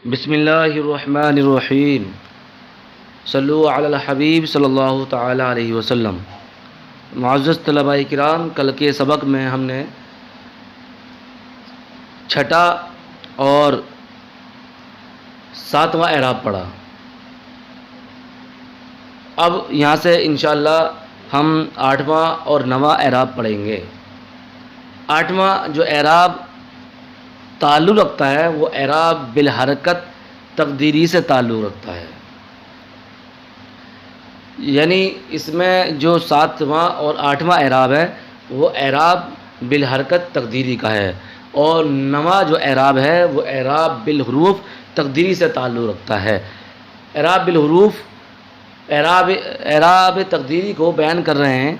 بسم اللہ الرحمن الرحیم صلو علی الحبیب صلی اللہ تعالی علیہ وسلم۔ معزز طلباء کرام، کل کے سبق میں ہم نے چھٹا اور ساتواں اعراب پڑھا۔ اب یہاں سے انشاءاللہ ہم آٹھواں اور نواں اعراب پڑھیں گے۔ آٹھواں جو اعراب تعلق رکھتا ہے وہ اعراب بالحرکت تقدیری سے تعلق رکھتا ہے، یعنی اس میں جو ساتواں اور آٹھواں اعراب ہے وہ اعراب بالحرکت تقدیری کا ہے، اور نواں جو اعراب ہے وہ اعراب بالحروف تقدیری سے تعلق رکھتا ہے۔ اعراب بالحروف اعراب تقدیری کو بیان کر رہے ہیں۔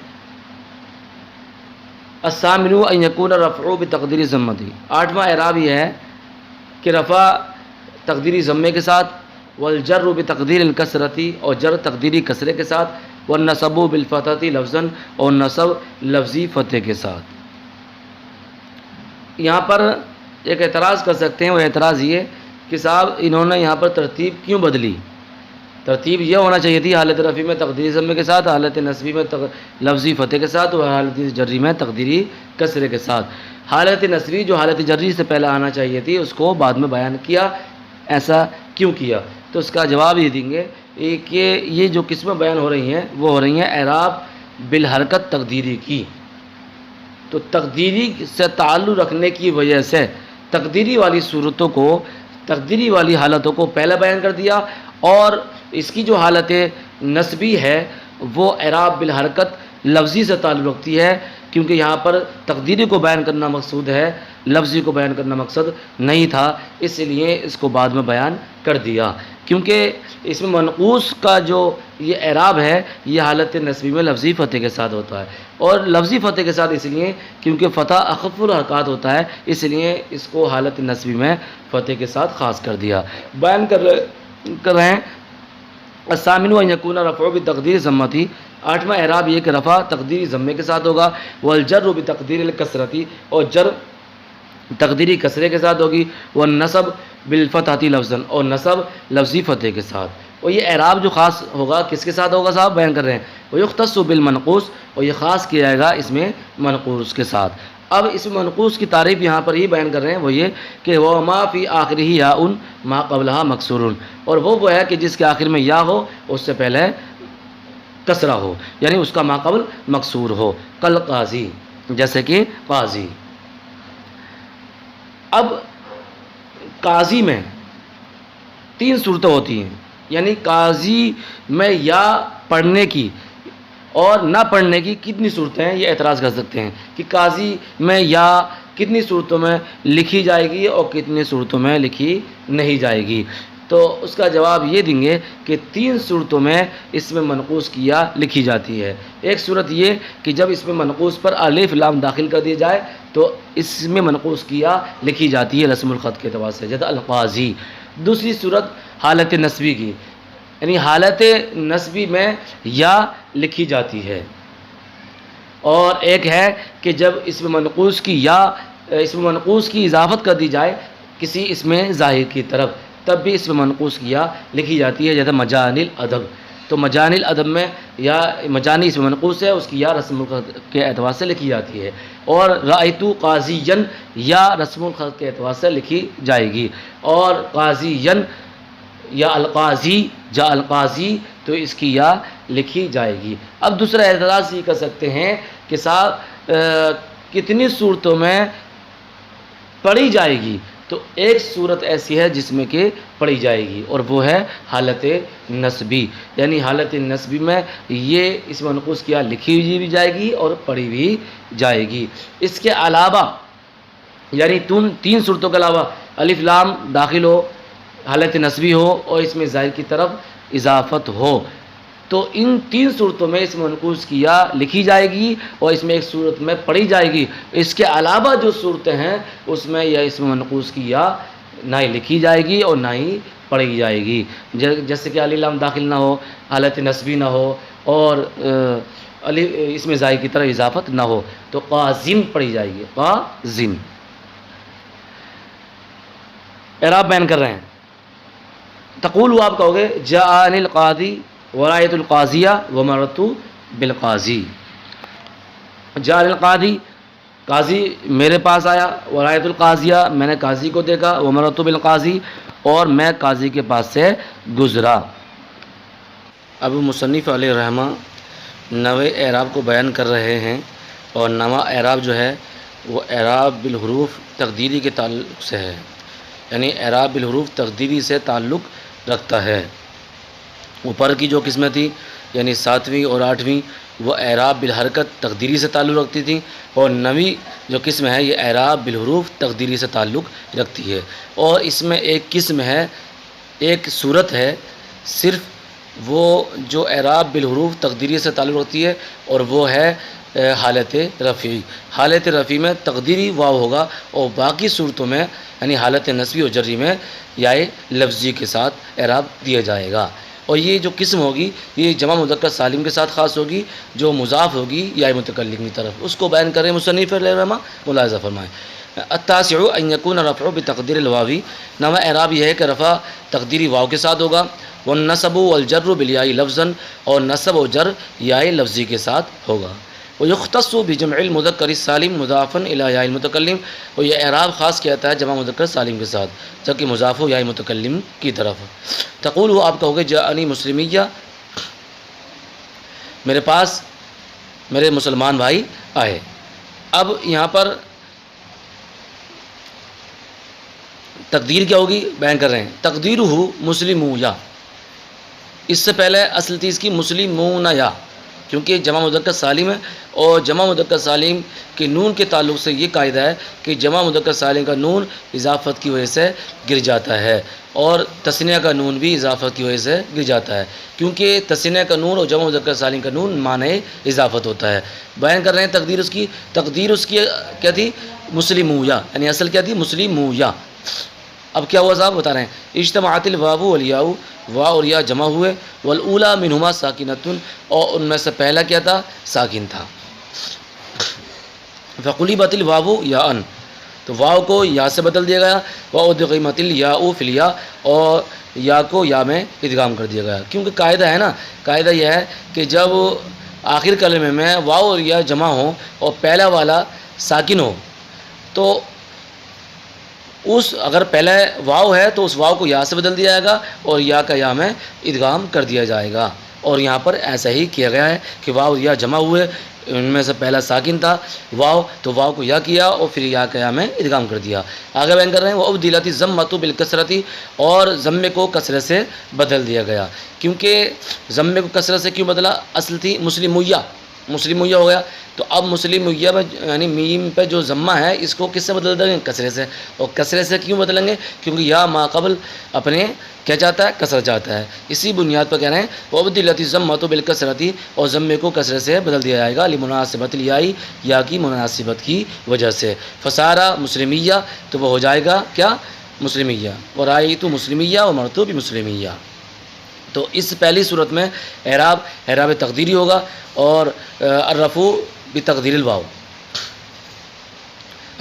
الثامن ان یکون رفع بتقدیر ضمتی، آٹھواں اعراب یہ ہے کہ رفع تقدیری ضمے کے ساتھ، والجر بتقدیر الکسرتی، اور جر تقدیری کسرے کے ساتھ، والنصب بالفتحۃ لفظا، اور نصب لفظی فتح کے ساتھ۔ یہاں پر ایک اعتراض کر سکتے ہیں، وہ اعتراض یہ کہ صاحب انہوں نے یہاں پر ترتیب کیوں بدلی؟ ترتیب یہ ہونا چاہیے تھی حالت رفع میں تقدیری ضمے کے ساتھ، حالت نصبی میں لفظی فتح کے ساتھ، اور حالت جری میں تقدیری کسرے کے ساتھ۔ حالت نصبی جو حالت جری سے پہلے آنا چاہیے تھی اس کو بعد میں بیان کیا، ایسا کیوں کیا؟ تو اس کا جواب یہ دیں گے کہ یہ جو قسمیں بیان ہو رہی ہیں وہ ہو رہی ہیں اعراب بالحرکت تقدیری کی۔ تو تقدیری سے تعلق رکھنے کی وجہ سے تقدیری والی صورتوں کو، تقدیری والی حالتوں کو پہلے بیان کر دیا، اور اس کی جو حالت نصبی ہے وہ اعراب بالحرکت لفظی سے تعلق رکھتی ہے، کیونکہ یہاں پر تقدیری کو بیان کرنا مقصود ہے، لفظی کو بیان کرنا مقصد نہیں تھا، اس لیے اس کو بعد میں بیان کر دیا۔ کیونکہ اس میں منقوص کا جو یہ اعراب ہے یہ حالت نصبی میں لفظی فتح کے ساتھ ہوتا ہے، اور لفظی فتح کے ساتھ اس لیے کیونکہ فتح اخف الحرکات ہوتا ہے، اس لیے اس کو حالت نصبی میں فتح کے ساتھ خاص کر دیا۔ بیان کر رہے ہیں الثامن ان یکون رفع بتقدیر ضمتی، آٹھواں اعراب یہ کہ رفع تقدیری ضمے کے ساتھ ہوگا، والجر بتقدیر الکسرتی، اور جر تقدیری کسرے کے ساتھ ہوگی، والنصب بالفتحۃ لفظا، اور نصب لفظی فتح کے ساتھ۔ اور یہ اعراب جو خاص ہوگا کس کے ساتھ ہوگا صاحب بیان کر رہے ہیں، ویختص بالمنقوص، اور یہ خاص کیا جائے گا اس میں منقوص کے ساتھ۔ اب اس منقوص کی تعریف یہاں پر یہ بیان کر رہے ہیں، وہ یہ کہ وما فی آخرہ یاء ما قبلہ مکسور، اور وہ ہے کہ جس کے آخر میں یا ہو اس سے پہلے کسرہ ہو، یعنی اس کا ما قبل مکسور ہو، کل قاضی، جیسے کہ قاضی۔ اب قاضی میں تین صورتیں ہوتی ہیں، یعنی قاضی میں یا پڑھنے کی اور نہ پڑھنے کی کتنی صورتیں ہیں، یہ اعتراض کر سکتے ہیں کہ قاضی میں یا کتنی صورتوں میں لکھی جائے گی اور کتنی صورتوں میں لکھی نہیں جائے گی۔ تو اس کا جواب یہ دیں گے کہ تین صورتوں میں اس میں منقوص کی یا لکھی جاتی ہے۔ ایک صورت یہ کہ جب اس میں منقوص پر الف لام داخل کر دی جائے تو اس میں منقوص کی یا لکھی جاتی ہے رسم الخط کے اعتبار سے، جیسے القاضی۔ دوسری صورت حالت نصبی کی، یعنی حالت نصبی میں یا لکھی جاتی ہے، اور ایک ہے کہ جب اس میں منقوص کی یا اس میں منقوص کی اضافت کر دی جائے کسی اس میں ظاہر کی طرف، تب بھی اس میں منقوص کی یا لکھی جاتی ہے، جیسے مجانی الادب۔ تو مجانی الادب میں یا مجانی اس میں منقوص ہے، اس کی یا رسم الخط کے اعتبار سے لکھی جاتی ہے، اور رأیت قاضیا یا رسم الخط کے اعتبار سے لکھی جائے گی، اور قاضیا یا القاضی جا القاضی تو اس کی یا لکھی جائے گی۔ اب دوسرا اعتراض یہ کر سکتے ہیں کہ صاحب کتنی صورتوں میں پڑھی جائے گی؟ تو ایک صورت ایسی ہے جس میں کہ پڑھی جائے گی، اور وہ ہے حالت نصبی، یعنی حالت نصبی میں یہ اس منقوص کیا لکھی بھی جائے گی اور پڑھی بھی جائے گی۔ اس کے علاوہ یعنی تین صورتوں کے علاوہ الف لام داخل ہو، حالت نصبی ہو، اور اس میں ظاہر کی طرف اضافت ہو، تو ان تین صورتوں میں اس منقوص کی یا لکھی جائے گی اور اس میں ایک صورت میں پڑھی جائے گی۔ اس کے علاوہ جو صورتیں ہیں اس میں یا اس میں منقوص کی یا نہ ہی لکھی جائے گی اور نہ ہی پڑھی جائے گی، جیسے کہ الف لام داخل نہ ہو، حالت نصبی نہ ہو، اور اس میں ظاہر کی طرف اضافت نہ ہو، تو قاضم پڑھی جائے گی، قاضم۔ اعراب بیان کر رہے ہیں تقول آپ کہو گے جاءنی القاضی ورایت القاضیہ ومررت بالقاضی. جاءنی القاضی، قاضی میرے پاس آیا، ورایت القاضیہ، میں نے قاضی کو دیکھا، ومررت بالقاضی، اور میں قاضی کے پاس سے گزرا. اب مصنف علیہ رحمہ نوع اعراب کو بیان کر رہے ہیں، اور نوع اعراب جو ہے وہ اعراب بالحروف تقدیری کے تعلق سے ہے، یعنی اعراب بالحروف تقدیری سے تعلق رکھتا ہے. اوپر کی جو قسمیں تھیں یعنی 7ویں اور 8ویں وہ اعراب بالحرکت تقدیری سے تعلق رکھتی تھیں، اور 9ویں جو قسم ہے یہ اعراب بالحروف تقدیری سے تعلق رکھتی ہے. اور اس میں ایک قسم ہے، ایک صورت ہے صرف وہ جو اعراب بالحروف تقدیری سے تعلق رکھتی ہے، اور وہ ہے حالت رفیع. حالت رفیع میں تقدیری واو ہوگا، اور باقی صورتوں میں یعنی حالت نصبی و جری میں یائے لفظی کے ساتھ اعراب دیا جائے گا. اور یہ جو قسم ہوگی یہ جمع مذکر سالم کے ساتھ خاص ہوگی، جو مضاف ہوگی یا متکلم کی طرف، اس کو بیان کریں مصنف علیہ رحمہ. ملاحظہ فرمائیں. التاسع ان یکون رفع بتقدیر الواو، نوع اعراب یہ ہے کہ رفع تقدیری واو کے ساتھ ہوگا. والنصب والجر بالیاء لفظا، اور نصب و جر یائے لفظی کے ساتھ ہوگا. ویختص بجمع المذکر السالم مضافا الی یاء المتکلم، اور یہ اعراب خاص کیا جاتا ہے جمع مذکر سالم کے ساتھ جبکہ مضاف ہو یاء متکلم کی طرف. تقول آپ کہو گے جاءنی مسلمیہ، میرے پاس میرے مسلمان بھائی آئے. اب یہاں پر تقدیر کیا ہوگی بیان کر رہے ہیں. تقدیرہ مسلمویا، اس سے پہلے اصل تھی اس کی مسلمون یا، کیونکہ جمع مذکر سالم ہے، اور جمع مذکر سالم کے نون کے تعلق سے یہ قاعدہ ہے کہ جمع مذکر سالم کا نون اضافت کی وجہ سے گر جاتا ہے، اور تثنیہ کا نون بھی اضافت کی وجہ سے گر جاتا ہے، کیونکہ تثنیہ کا نون اور جمع مذکر سالم کا نون معنی اضافت ہوتا ہے. بیان کر رہے ہیں تقدیر اس کی کیا تھی مسلمویا، یعنی اصل کیا تھی مسلمویا. اب کیا ہوا صاحب بتا رہے ہیں. اجتماعت الواو والیاء، وا اور یا جمع ہوئے، والاولی منہما ساکنۃ، اور ان میں سے پہلا کیا تھا ساکن تھا. فقلبت الواو یاء، تو واو کو یا سے بدل دیا گیا. وادغمت الیاء فی الیاء، اور یا کو یا میں ادغام کر دیا گیا. کیونکہ قاعدہ ہے نا، قاعدہ یہ ہے کہ جب آخر کلمے میں واو اور یا جمع ہو اور پہلا والا ساکن ہو، تو اگر پہلے واو ہے تو اس واو کو یا سے بدل دیا جائے گا اور یا کا یا میں ادغام کر دیا جائے گا. اور یہاں پر ایسا ہی کیا گیا ہے کہ واو یا جمع ہوئے، ان میں سے پہلا ساکن تھا واو، تو واو کو یا کیا اور پھر یا کا یا میں ادغام کر دیا. آگے بیان کر رہے ہیں وہ ابدلت الضمۃ بالکسرۃ، اور ضمے کو کسرے سے بدل دیا گیا. کیونکہ ضمے کو کسرے سے کیوں بدلا؟ اصل تھی مسلمویا ہو گیا، تو اب مسلمویا میں یعنی میم پہ جو ضمہ ہے اس کو کس سے بدل دیں گے؟ کسرے سے. اور کسرے سے کیوں بدلیں گے؟ کیونکہ یا ما قبل اپنے کیا چاہتا ہے کسر چاہتا ہے. اسی بنیاد پر کہہ رہے ہیں وابدلت الضمۃ بالکسرۃ، اور ضمے کو کسرے سے بدل دیا جائے گا لمناسبت الیاء، یا کی مناسبت کی وجہ سے. فصارا مسلمیہ، تو وہ ہو جائے گا کیا مسلمیہ. ورأیت مسلمیہ ومررت بمسلمیہ. تو اس پہلی صورت میں اعراب تقدیری ہوگا، اور الرفع بتقدیر الواو،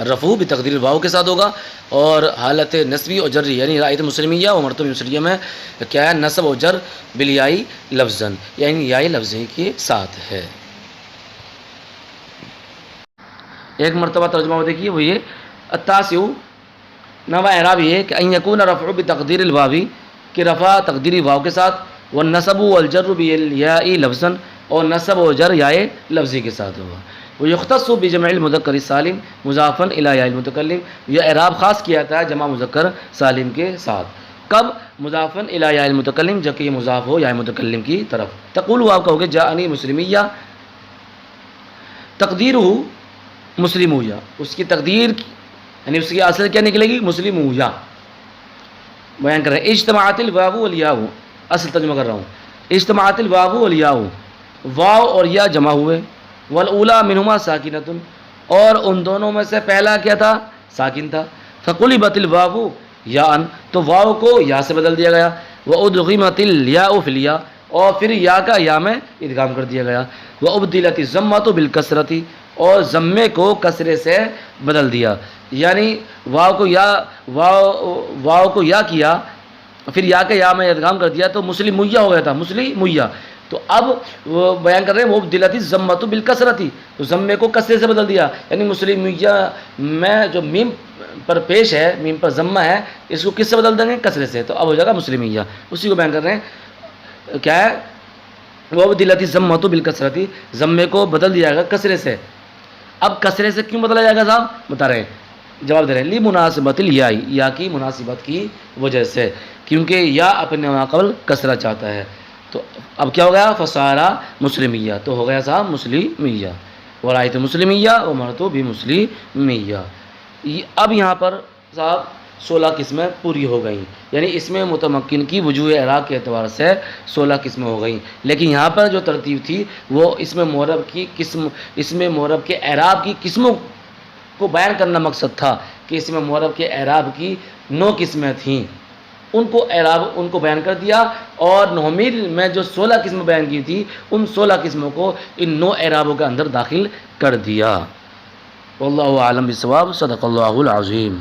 الرفع بتقدیر الواو کے ساتھ ہوگا. اور حالت نصبی اور جری یعنی رأیت مسلمیہ ومررت بمسلمیہ میں کیا ہے نصب و جر بالیاء لفظا، یعنی یاء لفظی کے ساتھ ہے. ایک مرتبہ ترجمہ دیکھیے وہ یہ التاسع، نوع اعراب یہ کہ ان یکون رفع بتقدیر الواو، کہ رفع تقدیری واو کے ساتھ، والنصب والجر بالیاء لفظا، اور نصب و جر یاء لفظی کے ساتھ ہوگا. ویختص بجمع المذکر السالم مضافا الی یاء المتکلم، یہ اعراب خاص کیا جاتا ہے جمع مذکر سالم کے ساتھ. کب؟ مضافا الی یاء المتکلم، جبکہ یہ مضاف ہو یاء متکلم کی طرف. تقول آپ کہو گے جاءنی مسلمیہ، تقدیرہ مسلمویا، اس کی تقدیر یعنی اس کی اصل کیا نکلے گی مسلمویا. بیان کر رہے ہیں اجتماعت الواو والیاء، اصل ترجمہ کر رہا ہوں. اجتماعت الواو والیاء، واو اور یا جمع ہوئے، والاولی منہما ساکنۃ، اور ان دونوں میں سے پہلا کیا تھا ساکن تھا. فقلبت الواو یاء، تو واو کو یا سے بدل دیا گیا. وادغمت الیاء فی الیاء، اور پھر یا کا یا میں ادغام کر دیا گیا. وابدلت الضمۃ بالکسرۃ، اور ضمے کو کسرے سے بدل دیا، یعنی واو کو یا کیا پھر یا کے یا میں ادغام کر دیا تو مسلمیہ ہو گیا تھا، مسلمیہ. تو اب وہ بیان کر رہے ہیں وہ دلتی ضمۃ بالکسرتی، تو ضمے کو کسرے سے بدل دیا، یعنی مسلمیہ میں جو میم پر پیش ہے، میم پر ضمہ ہے، اس کو کس سے بدل دیں گے؟ کسرے سے، تو اب ہو جائے گا مسلمیہ. اسی کو بیان کر رہے ہیں. کیا ہے؟ وہ دلتی ضمۃ بالکسرتی، ضمے کو بدل دیا گا کسرے سے. اب کسرے سے کیوں بدلا جائے گا صاحب؟ بتا رہے ہیں، جواب دے رہے ہیں لی مناسبت الیا، یا کی مناسبت کی وجہ سے، کیونکہ یا اپنے ماقبل کسرہ چاہتا ہے. تو اب کیا ہو گیا؟ فصارہ مسلمیہ، تو ہو گیا صاحب مسلمیہ. ورائت مسلمیہ عمرتو بھی مسلمیہ. اب یہاں پر صاحب 16 قسمیں پوری ہو گئیں، یعنی اس میں متمکن کی وجوہ اعراب کے اعتبار سے 16 قسمیں ہو گئیں. لیکن یہاں پر جو ترتیب تھی وہ اس میں معرب کی قسم، اس میں معرب کے اعراب کی قسموں کو بیان کرنا مقصد تھا کہ اس میں معرب کے اعراب کی 9 قسمیں تھیں، ان کو اعراب ان کو بیان کر دیا، اور نحومید میں جو 16 قسمیں بیان کی تھی ان 16 قسموں کو ان 9 اعرابوں کے اندر داخل کر دیا. واللہ اعلم بالصواب. صدق اللہ العظیم.